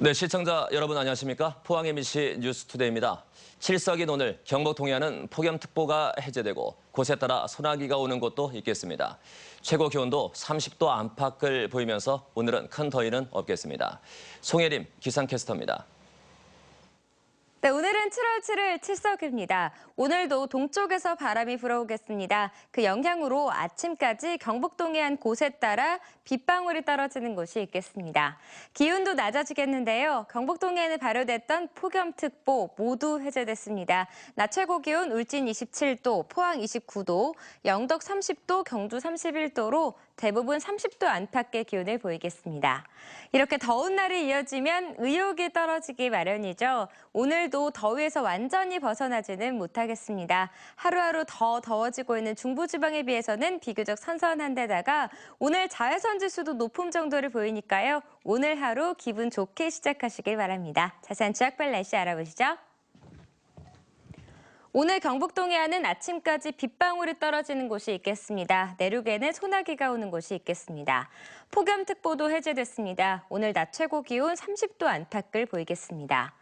네, 시청자 여러분 안녕하십니까? 포항 MBC 뉴스투데이입니다. 칠석인 오늘 경북 동해안은 폭염특보가 해제되고 곳에 따라 소나기가 오는 곳도 있겠습니다. 최고 기온도 30도 안팎을 보이면서 오늘은 큰 더위는 없겠습니다. 송혜림 기상캐스터입니다. 네, 오늘은 7월 7일 칠석입니다. 오늘도 동쪽에서 바람이 불어오겠습니다. 그 영향으로 아침까지 경북 동해안 곳에 따라 빗방울이 떨어지는 곳이 있겠습니다. 기온도 낮아지겠는데요. 경북 동해안에 발효됐던 폭염특보 모두 해제됐습니다. 낮 최고 기온 울진 27도, 포항 29도, 영덕 30도, 경주 31도로 대부분 30도 안팎의 기온을 보이겠습니다. 이렇게 더운 날이 이어지면 의욕이 떨어지기 마련이죠. 오늘도 더위에서 완전히 벗어나지는 못하겠습니다. 하루하루 더 더워지고 있는 중부지방에 비해서는 비교적 선선한 데다가 오늘 자외선 지수도 높음 정도를 보이니까요. 오늘 하루 기분 좋게 시작하시길 바랍니다. 자세한 지역별 날씨 알아보시죠. 오늘 경북 동해안은 아침까지 빗방울이 떨어지는 곳이 있겠습니다. 내륙에는 소나기가 오는 곳이 있겠습니다. 폭염특보도 해제됐습니다. 오늘 낮 최고 기온 30도 안팎을 보이겠습니다.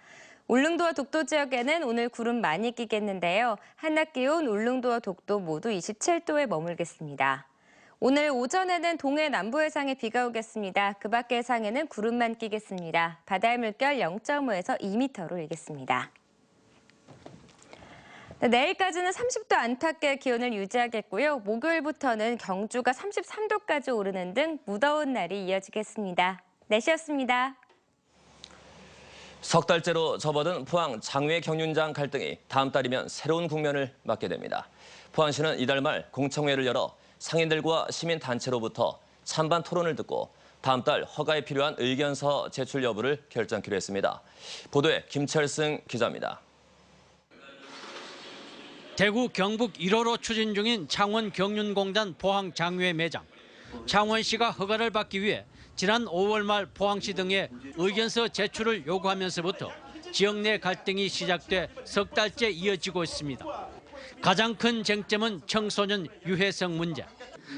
울릉도와 독도 지역에는 오늘 구름 많이 끼겠는데요. 한낮 기온 울릉도와 독도 모두 27도에 머물겠습니다. 오늘 오전에는 동해 남부 해상에 비가 오겠습니다. 그 밖의 해상에는 구름만 끼겠습니다. 바다의 물결 0.5에서 2m로 일겠습니다. 네, 내일까지는 30도 안팎의 기온을 유지하겠고요. 목요일부터는 경주가 33도까지 오르는 등 무더운 날이 이어지겠습니다. 날씨였습니다. 석 달째로 접어든 포항 장외 경륜장 갈등이 다음 달이면 새로운 국면을 맞게 됩니다. 포항시는 이달 말 공청회를 열어 상인들과 시민단체로부터 찬반 토론을 듣고 다음 달 허가에 필요한 의견서 제출 여부를 결정키로 했습니다. 보도에 김철승 기자입니다. 대구 경북 1호로 추진 중인 창원 경륜공단 포항 장외 매장. 창원시가 허가를 받기 위해 지난 5월 말 포항시 등에 의견서 제출을 요구하면서부터 지역 내 갈등이 시작돼 석 달째 이어지고 있습니다. 가장 큰 쟁점은 청소년 유해성 문제.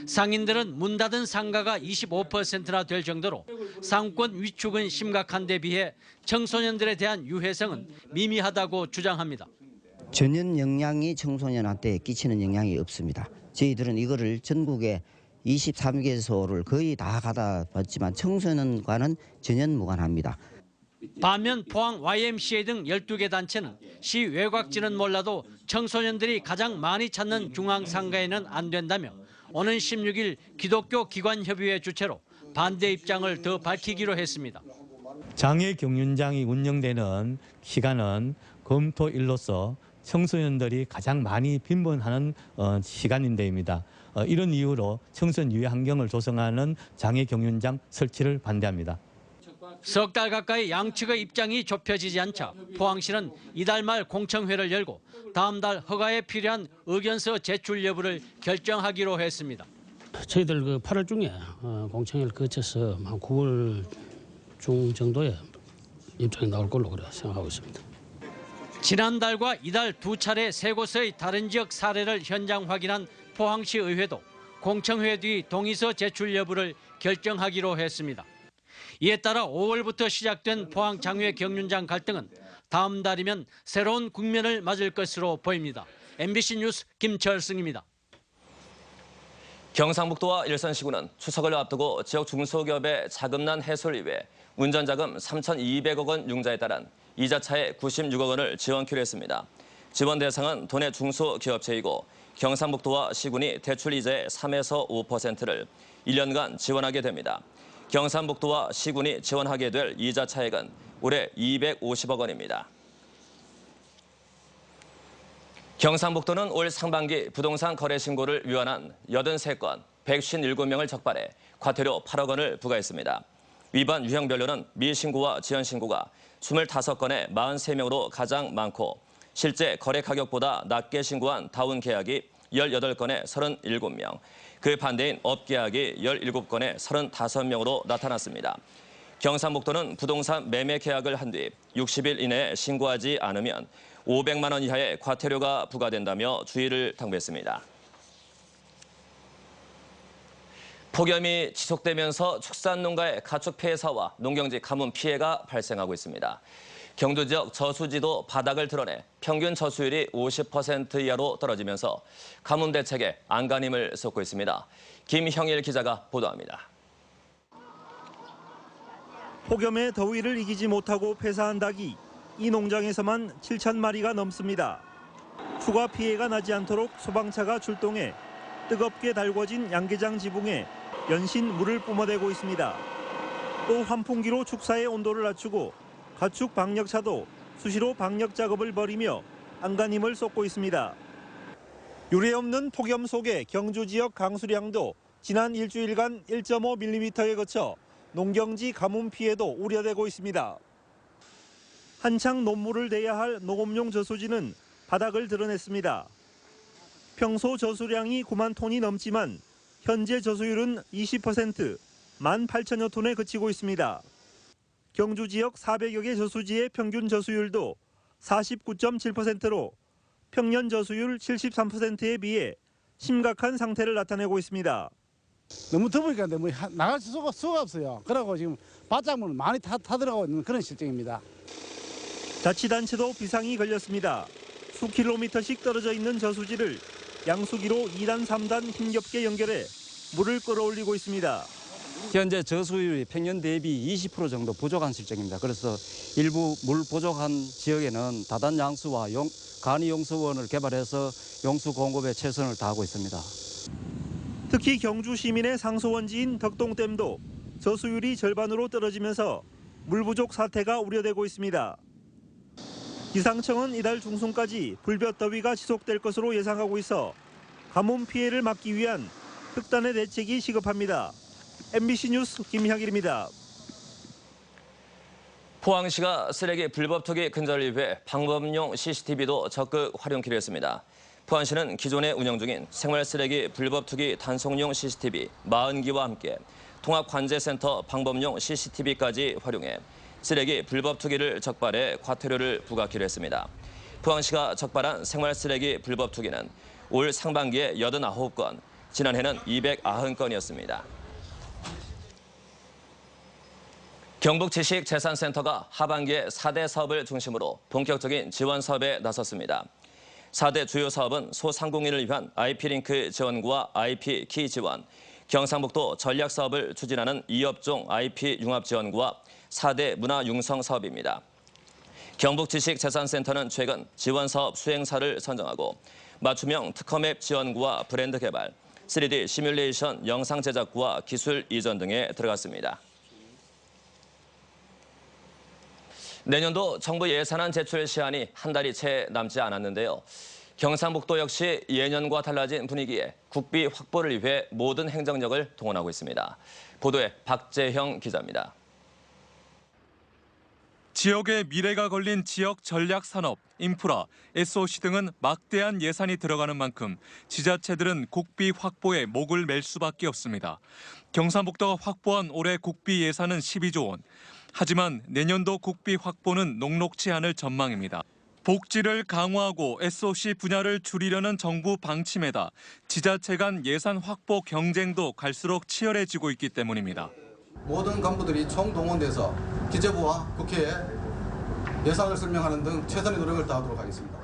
상인들은 문 닫은 상가가 25%나 될 정도로 상권 위축은 심각한 데 비해 청소년들에 대한 유해성은 미미하다고 주장합니다. 전혀 영향이 청소년한테 끼치는 영향이 없습니다. 저희들은 이거를 전국에 23개소를 거의 다 가다 봤지만 청소년과는 전혀 무관합니다. 반면 포항 YMCA 등 12개 단체는 시 외곽지는 몰라도 청소년들이 가장 많이 찾는 중앙상가에는 안 된다며 오는 16일 기독교 기관협의회 주최로 반대 입장을 더 밝히기로 했습니다. 장외 경륜장이 운영되는 시간은 검토일로서 청소년들이 가장 많이 빈번하는 시간인데입니다. 이런 이유로 청소년 유해 환경을 조성하는 장외 경륜장 설치를 반대합니다. 석 달 가까이 양측의 입장이 좁혀지지 않자 포항시는 이달 말 공청회를 열고 다음 달 허가에 필요한 의견서 제출 여부를 결정하기로 했습니다. 저희들 8월 중에 공청회를 거쳐서 한 9월 중 정도에 입장이 나올 걸로 그래 생각하고 있습니다. 지난달과 이달 두 차례 세 곳의 다른 지역 사례를 현장 확인한 포항시 의회도 공청회 뒤 동의서 제출 여부를 결정하기로 했습니다. 이에 따라 5월부터 시작된 포항 장외 경륜장 갈등은 다음 달이면 새로운 국면을 맞을 것으로 보입니다. MBC 뉴스 김철승입니다. 경상북도와 일산시군은 추석을 앞두고 지역 중소기업의 자금난 해소를 위해 운전자금 3,200억 원 융자에 따른 이자차액 96억 원을 지원키로 했습니다. 지원 대상은 도내 중소기업체이고 경상북도와 시군이 대출 이자의 3에서 5%를 1년간 지원하게 됩니다. 경상북도와 시군이 지원하게 될 이자 차액은 올해 250억 원입니다. 경상북도는 올 상반기 부동산 거래 신고를 위반한 83건 157명을 적발해 과태료 8억 원을 부과했습니다. 위반 유형별로는 미신고와 지연신고가 25건에 43명으로 가장 많고 실제 거래 가격보다 낮게 신고한 다운 계약이 18건에 37명, 그 반대인 업계약이 17건에 35명으로 나타났습니다. 경상북도는 부동산 매매 계약을 한 뒤 60일 이내에 신고하지 않으면 500만 원 이하의 과태료가 부과된다며 주의를 당부했습니다. 폭염이 지속되면서 축산농가의 가축 폐사와 농경지 가뭄 피해가 발생하고 있습니다. 경주 지역 저수지도 바닥을 드러내 평균 저수율이 50% 이하로 떨어지면서 가뭄 대책에 안간힘을 쏟고 있습니다. 김형일 기자가 보도합니다. 폭염의 더위를 이기지 못하고 폐사한 닭이 이 농장에서만 7천 마리가 넘습니다. 추가 피해가 나지 않도록 소방차가 출동해 뜨겁게 달궈진 양계장 지붕에 연신 물을 뿜어대고 있습니다. 또 환풍기로 축사의 온도를 낮추고 가축 방역차도 수시로 방역 작업을 벌이며 안간힘을 쏟고 있습니다. 유례없는 폭염 속에 경주 지역 강수량도 지난 일주일간 1.5mm에 그쳐 농경지 가뭄 피해도 우려되고 있습니다. 한창 논물을 대야 할 농업용 저수지는 바닥을 드러냈습니다. 평소 저수량이 9만 톤이 넘지만 현재 저수율은 20%, 18,000여 톤에 그치고 있습니다. 경주 지역 400여 개 저수지의 평균 저수율도 49.7%로 평년 저수율 73%에 비해 심각한 상태를 나타내고 있습니다. 너무 더우니까 나갈 수가 없어요. 그러고 지금 바닷물 많이 타들어가고 있는 그런 실정입니다. 자치단체도 비상이 걸렸습니다. 수킬로미터씩 떨어져 있는 저수지를 양수기로 2단, 3단 힘겹게 연결해 물을 끌어올리고 있습니다. 현재 저수율이 평년 대비 20% 정도 부족한 실정입니다. 그래서 일부 물 부족한 지역에는 다단 양수와 간이 용수원을 개발해서 용수 공급에 최선을 다하고 있습니다. 특히 경주 시민의 상소원지인 덕동댐도 저수율이 절반으로 떨어지면서 물 부족 사태가 우려되고 있습니다. 기상청은 이달 중순까지 불볕 더위가 지속될 것으로 예상하고 있어 가뭄 피해를 막기 위한 특단의 대책이 시급합니다. MBC 뉴스 김향일입니다. 포항시가 쓰레기 불법 투기 근절을 위해 방범용 CCTV도 적극 활용키로 했습니다. 포항시는 기존에 운영 중인 생활 쓰레기 불법 투기 단속용 CCTV 40기와 함께 통합관제센터 방범용 CCTV까지 활용해 쓰레기 불법 투기를 적발해 과태료를 부과키로 했습니다. 포항시가 적발한 생활 쓰레기 불법 투기는 올 상반기에 89건, 지난해는 290건이었습니다. 경북지식재산센터가 하반기에 4대 사업을 중심으로 본격적인 지원 사업에 나섰습니다. 4대 주요 사업은 소상공인을 위한 IP링크 지원과 IP키 지원, 경상북도 전략사업을 추진하는 2업종 IP 융합 지원과 4대 문화융성 사업입니다. 경북지식재산센터는 최근 지원사업 수행사를 선정하고 맞춤형 특허맵 지원과 브랜드 개발, 3D 시뮬레이션 영상 제작과 기술 이전 등에 들어갔습니다. 내년도 정부 예산안 제출 시한이 한 달이 채 남지 않았는데요. 경상북도 역시 예년과 달라진 분위기에 국비 확보를 위해 모든 행정력을 동원하고 있습니다. 보도에 박재형 기자입니다. 지역의 미래가 걸린 지역 전략 산업, 인프라, SOC 등은 막대한 예산이 들어가는 만큼 지자체들은 국비 확보에 목을 맬 수밖에 없습니다. 경상북도가 확보한 올해 국비 예산은 12조 원. 하지만 내년도 국비 확보는 녹록치 않을 전망입니다. 복지를 강화하고 SOC 분야를 줄이려는 정부 방침에다 지자체 간 예산 확보 경쟁도 갈수록 치열해지고 있기 때문입니다. 모든 간부들이 총동원돼서 기재부와 국회에 예산을 설명하는 등 최선의 노력을 다하도록 하겠습니다.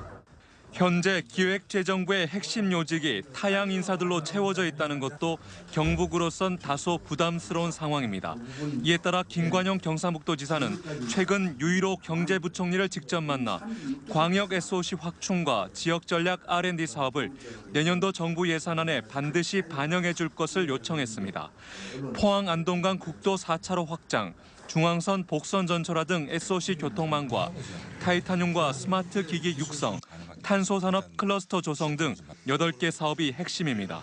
현재 기획재정부의 핵심 요직이 타양 인사들로 채워져 있다는 것도 경북으로선 다소 부담스러운 상황입니다. 이에 따라 김관영 경상북도지사는 최근 유일호 경제부총리를 직접 만나 광역 SOC 확충과 지역전략 R&D 사업을 내년도 정부 예산안에 반드시 반영해 줄 것을 요청했습니다. 포항 안동간 국도 4차로 확장, 중앙선 복선 전철화 등 SOC 교통망과 타이타늄과 스마트 기기 육성, 탄소산업 클러스터 조성 등 8개 사업이 핵심입니다.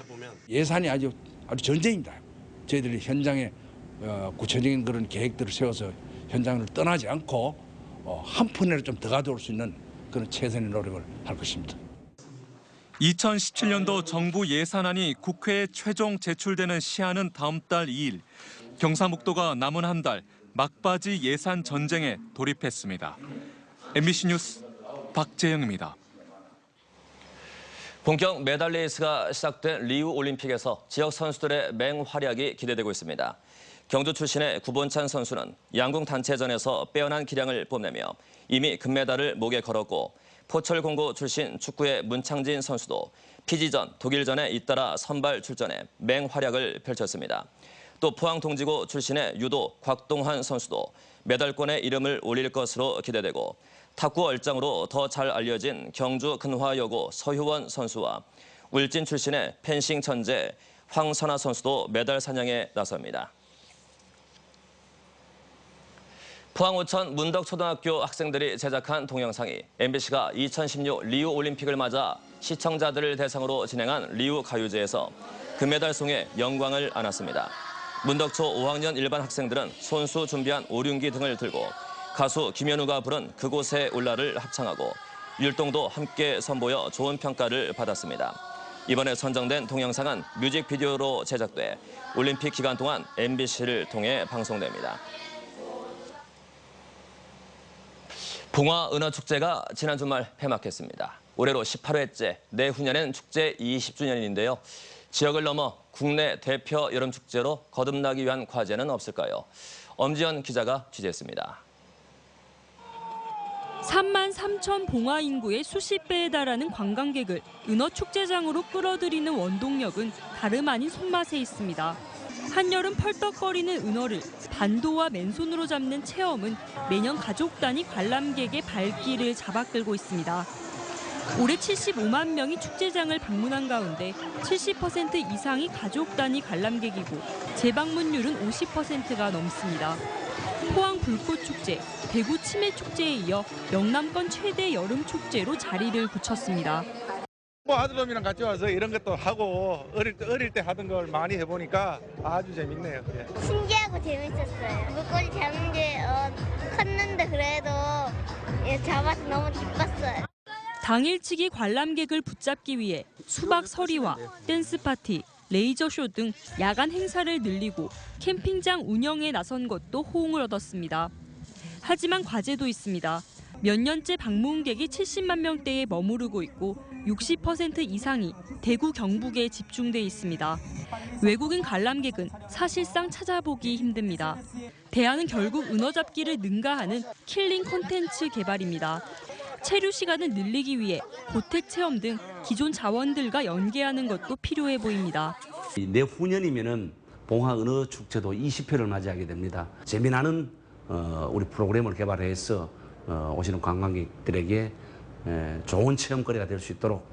예산이 아주 전쟁입니다. 저희들이 현장에 구체적인 그런 계획들을 세워서 현장을 떠나지 않고 한 푼이라도 좀 더 가져올 수 있는 그런 최선의 노력을 할 것입니다. 2017년도 정부 예산안이 국회에 최종 제출되는 시한은 다음 달 2일. 경상북도가 남은 한 달 막바지 예산 전쟁에 돌입했습니다. MBC 뉴스 박재영입니다. 본격 메달 레이스가 시작된 리우 올림픽에서 지역 선수들의 맹활약이 기대되고 있습니다. 경주 출신의 구본찬 선수는 양궁 단체전에서 빼어난 기량을 뽐내며 이미 금메달을 목에 걸었고 포철공고 출신 축구의 문창진 선수도 피지전, 독일전에 잇따라 선발 출전해 맹활약을 펼쳤습니다. 또 포항동지고 출신의 유도 곽동환 선수도 메달권에 이름을 올릴 것으로 기대되고 탁구 얼짱으로 더 잘 알려진 경주 근화여고 서효원 선수와 울진 출신의 펜싱 천재 황선아 선수도 메달 사냥에 나섭니다. 포항 오천 문덕초등학교 학생들이 제작한 동영상이 MBC가 2016 리우 올림픽을 맞아 시청자들을 대상으로 진행한 리우 가요제에서 금메달송에 영광을 안았습니다. 문덕초 5학년 일반 학생들은 손수 준비한 오륜기 등을 들고 가수 김현우가 부른 그곳에 올라를 합창하고 율동도 함께 선보여 좋은 평가를 받았습니다. 이번에 선정된 동영상은 뮤직비디오로 제작돼 올림픽 기간 동안 MBC를 통해 방송됩니다. 봉화은어축제가 지난 주말 폐막했습니다. 올해로 18회째, 내후년엔 축제 20주년인데요. 지역을 넘어 국내 대표 여름축제로 거듭나기 위한 과제는 없을까요? 엄지연 기자가 취재했습니다. 3만 3천 봉화 인구의 수십 배에 달하는 관광객을 은어축제장으로 끌어들이는 원동력은 다름 아닌 손맛에 있습니다. 한여름 펄떡거리는 은어를 반도와 맨손으로 잡는 체험은 매년 가족 단위 관람객의 발길을 잡아끌고 있습니다. 올해 75만 명이 축제장을 방문한 가운데 70% 이상이 가족 단위 관람객이고 재방문율은 50%가 넘습니다. 포항 불꽃축제, 대구 치매축제에 이어 영남권 최대 여름축제로 자리를 굳혔습니다. 아들놈이랑 같이 와서 이런 것도 하고 어릴 때 하던 걸 많이 해보니까 아주 재밌네요. 예. 신기하고 재밌었어요. 물고기 잡는 게 컸는데 그래도 잡아서 너무 기뻤어요. 당일치기 관람객을 붙잡기 위해 수박 서리와 댄스 파티, 레이저쇼 등 야간 행사를 늘리고 캠핑장 운영에 나선 것도 호응을 얻었습니다. 하지만 과제도 있습니다. 몇 년째 방문객이 70만 명대에 머무르고 있고 60% 이상이 대구 경북에 집중돼 있습니다. 외국인 관람객은 사실상 찾아보기 힘듭니다. 대안은 결국 은어잡기를 능가하는 킬링 콘텐츠 개발입니다. 체류 시간을 늘리기 위해 고택 체험 등 기존 자원들과 연계하는 것도 필요해 보입니다. 내후년이면은 봉화 은어 축제도 20회를 맞이하게 됩니다. 재미나는 우리 프로그램을 개발해서 오시는 관광객들에게 좋은 체험거리가 될 수 있도록.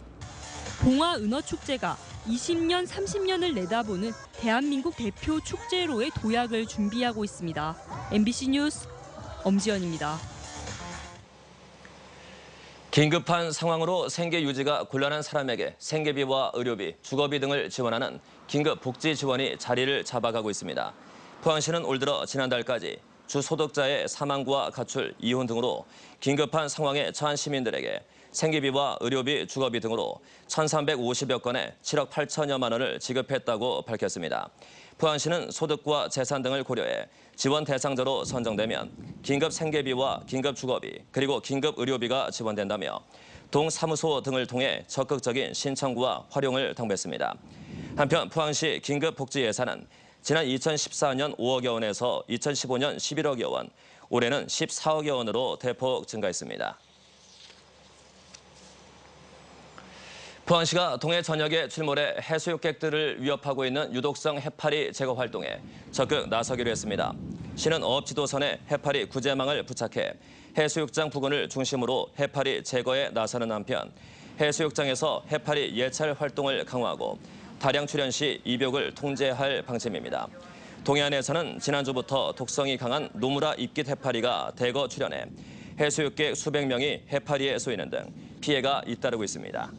봉화 은어 축제가 20년, 30년을 내다보는 대한민국 대표 축제로의 도약을 준비하고 있습니다. MBC 뉴스 엄지연입니다. 긴급한 상황으로 생계 유지가 곤란한 사람에게 생계비와 의료비, 주거비 등을 지원하는 긴급 복지 지원이 자리를 잡아가고 있습니다. 포항시는 올 들어 지난달까지 주소득자의 사망과 가출, 이혼 등으로 긴급한 상황에 처한 시민들에게 생계비와 의료비, 주거비 등으로 1,350여 건에 7억 8천여만 원을 지급했다고 밝혔습니다. 포항시는 소득과 재산 등을 고려해 지원 대상자로 선정되면 긴급 생계비와 긴급 주거비, 그리고 긴급 의료비가 지원된다며 동사무소 등을 통해 적극적인 신청과 활용을 당부했습니다. 한편 포항시 긴급복지 예산은 지난 2014년 5억여 원에서 2015년 11억여 원, 올해는 14억여 원으로 대폭 증가했습니다. 포항시가 동해 전역에 출몰해 해수욕객들을 위협하고 있는 유독성 해파리 제거 활동에 적극 나서기로 했습니다. 시는 어업지도선에 해파리 구제망을 부착해 해수욕장 부근을 중심으로 해파리 제거에 나서는 한편 해수욕장에서 해파리 예찰 활동을 강화하고 다량 출현 시 입욕을 통제할 방침입니다. 동해안에서는 지난주부터 독성이 강한 노무라 입깃 해파리가 대거 출현해 해수욕객 수백 명이 해파리에 쏘이는 등 피해가 잇따르고 있습니다.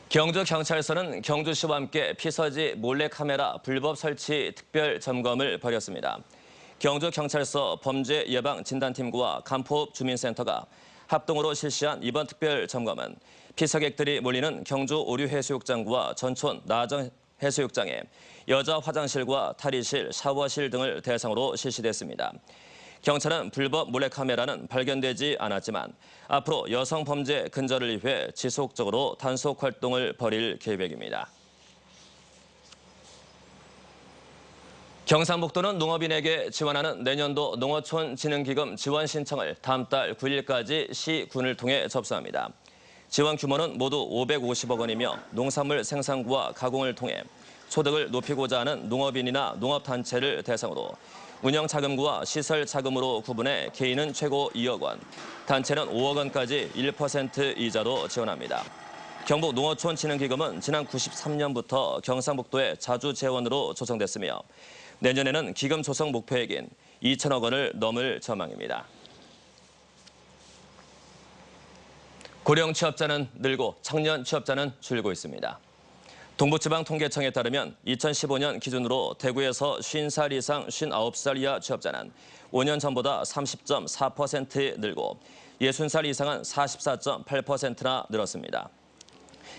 경주경찰서는 경주시와 함께 피서지 몰래카메라 불법 설치 특별 점검을 벌였습니다. 경주경찰서 범죄예방진단팀과 간포읍 주민센터가 합동으로 실시한 이번 특별 점검은 피서객들이 몰리는 경주 오류해수욕장과 전촌 나정해수욕장에 여자 화장실과 탈의실, 샤워실 등을 대상으로 실시됐습니다. 경찰은 불법 몰래카메라는 발견되지 않았지만 앞으로 여성 범죄 근절을 위해 지속적으로 단속 활동을 벌일 계획입니다. 경상북도는 농업인에게 지원하는 내년도 농어촌진흥기금 지원 신청을 다음 달 9일까지 시, 군을 통해 접수합니다. 지원 규모는 모두 550억 원이며 농산물 생산과 가공을 통해 소득을 높이고자 하는 농업인이나 농업단체를 대상으로 운영 자금과 시설 자금으로 구분해 개인은 최고 2억 원, 단체는 5억 원까지 1% 이자로 지원합니다. 경북 농어촌진흥기금은 지난 93년부터 경상북도의 자주 재원으로 조성됐으며 내년에는 기금 조성 목표액인 2천억 원을 넘을 전망입니다. 고령 취업자는 늘고 청년 취업자는 줄고 있습니다. 동부지방통계청에 따르면 2015년 기준으로 대구에서 50살 이상 59살 이하 취업자는 5년 전보다 30.4% 늘고 60살 이상은 44.8%나 늘었습니다.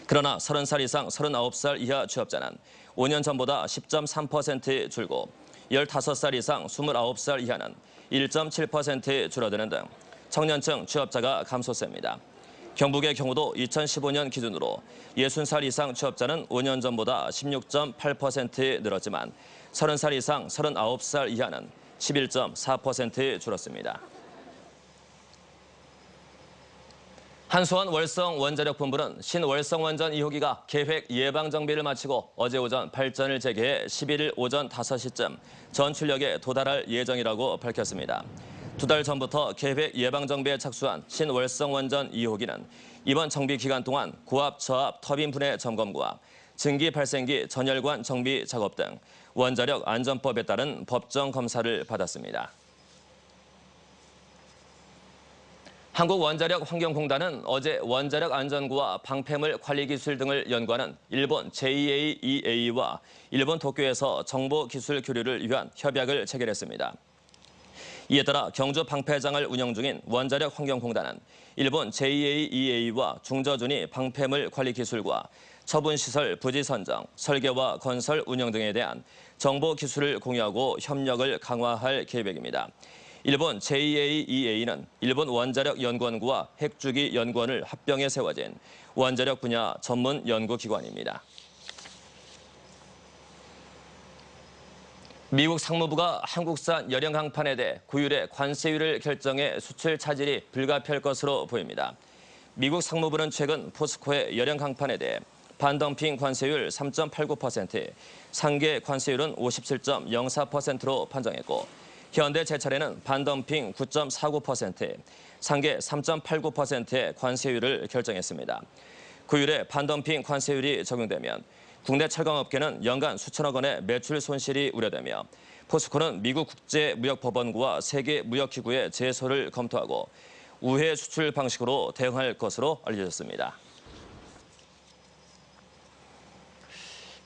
그러나 30살 이상 39살 이하 취업자는 5년 전보다 10.3% 줄고 15살 이상 29살 이하는 1.7% 줄어드는 등 청년층 취업자가 감소세입니다. 경북의 경우도 2015년 기준으로 60살 이상 취업자는 5년 전보다 16.8% 늘었지만 30살 이상 39살 이하는 11.4% 줄었습니다. 한수원 월성원자력본부는 신월성원전 2호기가 계획 예방 정비를 마치고 어제 오전 발전을 재개해 11일 오전 5시쯤 전출력에 도달할 예정이라고 밝혔습니다. 2달 전부터 계획 예방 정비에 착수한 신월성원전 2호기는 이번 정비 기간 동안 고압, 저압, 터빈 분해 점검과 증기 발생기 전열관 정비 작업 등 원자력 안전법에 따른 법정 검사를 받았습니다. 한국원자력환경공단은 어제 원자력 안전구와 방패물 관리 기술 등을 연구하는 일본 JAEA와 일본 도쿄에서 정보 기술 교류를 위한 협약을 체결했습니다. 이에 따라 경주 방패장을 운영 중인 원자력환경공단은 일본 JAEA와 중저준위 방패물 관리 기술과 처분시설 부지 선정, 설계와 건설 운영 등에 대한 정보 기술을 공유하고 협력을 강화할 계획입니다. 일본 JAEA는 일본 원자력연구원과 핵주기 연구원을 합병해 세워진 원자력 분야 전문 연구기관입니다. 미국 상무부가 한국산 열형 강판에 대해 9일에 관세율을 결정해 수출 차질이 불가피할 것으로 보입니다. 미국 상무부는 최근 포스코의 열형 강판에 대해 반덤핑 관세율 3.89%, 상계 관세율은 57.04%로 판정했고 현대제철에는 반덤핑 9.49%, 상계 3.89%의 관세율을 결정했습니다. 9일에 반덤핑 관세율이 적용되면 국내 철강업계는 연간 수천억 원의 매출 손실이 우려되며 포스코는 미국 국제무역법원과 세계무역기구의 제소를 검토하고 우회 수출 방식으로 대응할 것으로 알려졌습니다.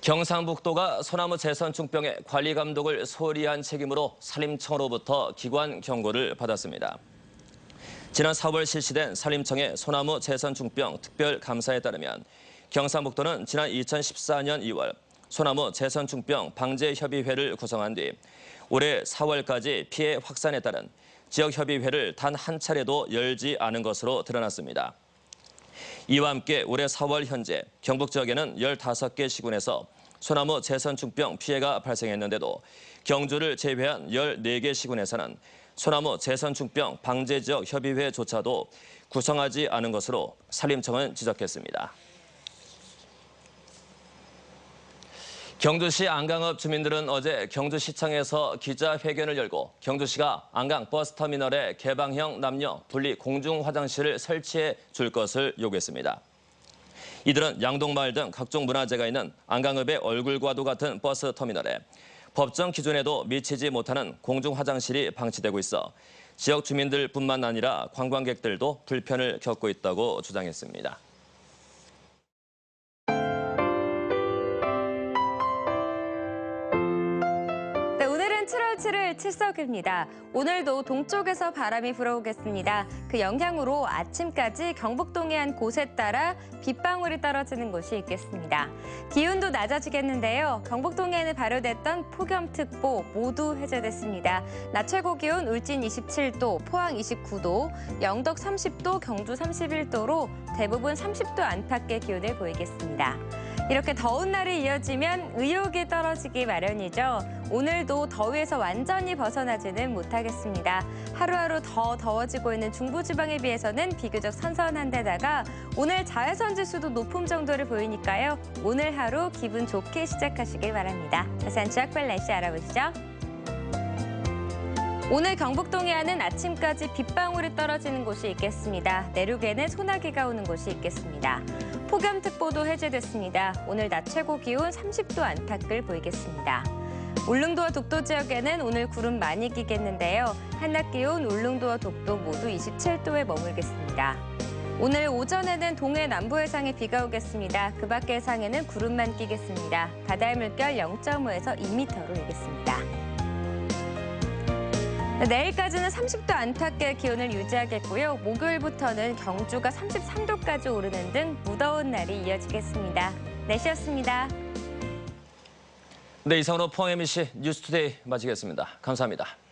경상북도가 소나무 재선충병의 관리 감독을 소홀히 한 책임으로 산림청으로부터 기관 경고를 받았습니다. 지난 4월 실시된 산림청의 소나무 재선충병 특별감사에 따르면 경상북도는 지난 2014년 2월 소나무 재선충병 방제협의회를 구성한 뒤 올해 4월까지 피해 확산에 따른 지역협의회를 단 한 차례도 열지 않은 것으로 드러났습니다. 이와 함께 올해 4월 현재 경북 지역에는 15개 시군에서 소나무 재선충병 피해가 발생했는데도 경주를 제외한 14개 시군에서는 소나무 재선충병 방제지역 협의회조차도 구성하지 않은 것으로 산림청은 지적했습니다. 경주시 안강읍 주민들은 어제 경주시청에서 기자회견을 열고 경주시가 안강 버스터미널에 개방형 남녀 분리 공중 화장실을 설치해 줄 것을 요구했습니다. 이들은 양동마을 등 각종 문화재가 있는 안강읍의 얼굴과도 같은 버스터미널에 법정 기준에도 미치지 못하는 공중 화장실이 방치되고 있어 지역 주민들뿐만 아니라 관광객들도 불편을 겪고 있다고 주장했습니다. 오늘은 7월 7일 칠석을 칠석입니다. 오늘도 동쪽에서 바람이 불어오겠습니다. 그 영향으로 아침까지 경북 동해안 곳에 따라 빗방울이 떨어지는 곳이 있겠습니다. 기온도 낮아지겠는데요. 경북 동해안에 발효됐던 폭염특보 모두 해제됐습니다. 낮 최고 기온 울진 27도, 포항 29도, 영덕 30도, 경주 31도로 대부분 30도 안팎의 기온을 보이겠습니다. 이렇게 더운 날이 이어지면 의욕이 떨어지기 마련이죠. 오늘도 더위에서 완전히 벗어나지는 못하겠습니다. 하루하루 더 더워지고 있는 중부지방에 비해서는 비교적 선선한 데다가 오늘 자외선 지수도 높음 정도를 보이니까요. 오늘 하루 기분 좋게 시작하시길 바랍니다. 자세한 지역별 날씨 알아보시죠. 오늘 경북 동해안은 아침까지 빗방울이 떨어지는 곳이 있겠습니다. 내륙에는 소나기가 오는 곳이 있겠습니다. 폭염특보도 해제됐습니다. 오늘 낮 최고 기온 30도 안팎을 보이겠습니다. 울릉도와 독도 지역에는 오늘 구름 많이 끼겠는데요. 한낮 기온 울릉도와 독도 모두 27도에 머물겠습니다. 오늘 오전에는 동해 남부 해상에 비가 오겠습니다. 그 밖의 해상에는 구름만 끼겠습니다. 바다의 물결 0.5에서 2m로 일겠습니다. 내일까지는 30도 안팎의 기온을 유지하겠고요. 목요일부터는 경주가 33도까지 오르는 등 무더운 날이 이어지겠습니다. 날씨였습니다. 네, 이상으로 포항 MBC 뉴스투데이 마치겠습니다. 감사합니다.